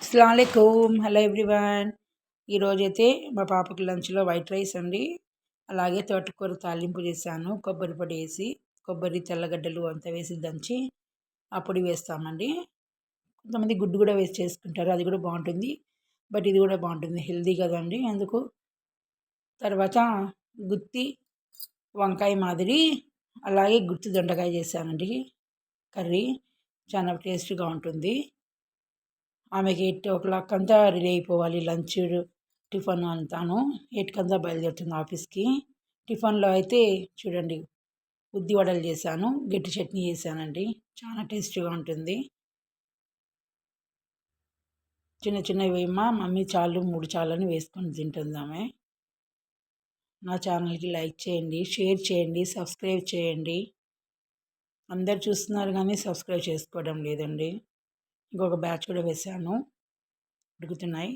అస్సలాముఅలైకుం. Hello everyone. ఈరోజైతే మా పాపకి లంచ్లో వైట్ రైస్ అండి, అలాగే తోటకూర తాలింపు చేశాను. కొబ్బరి పొడి వేసి, కొబ్బరి తెల్లగడ్డలు అంతా వేసి దంచి ఆ పొడి వేస్తామండి. కొంతమంది గుడ్డు కూడా వేసి చేసుకుంటారు, అది కూడా బాగుంటుంది. బట్ ఇది కూడా బాగుంటుంది, హెల్దీ కదండి. అందుకు తర్వాత గుత్తి వంకాయ మాదిరి, అలాగే గుత్తి దొండకాయ చేశానండి కర్రీ. చాలా టేస్ట్గా ఉంటుంది. ఆమెకి 8 o'clock అంతా రెడీ అయిపోవాలి, లంచ్ టిఫిన్ అంతాను. 8 కంతా బయలుదేరుతుంది ఆఫీస్కి. టిఫిన్లో అయితే చూడండి, ఉద్ది వడలు చేశాను, గట్టి చట్నీ చేశానండి. చాలా టేస్టీగా ఉంటుంది. చిన్న చిన్నవి వేయమ్మా మమ్మీ, చాలు 3 చాలని వేసుకొని తింటుంది ఆమె. నా ఛానల్కి లైక్ చేయండి, షేర్ చేయండి, సబ్స్క్రైబ్ చేయండి. అందరు చూస్తున్నారు కానీ సబ్స్క్రైబ్ చేసుకోవడం లేదండి. ఇంకొక బ్యాచ్ కూడా వేశాను, ఉడుకుతున్నాయి.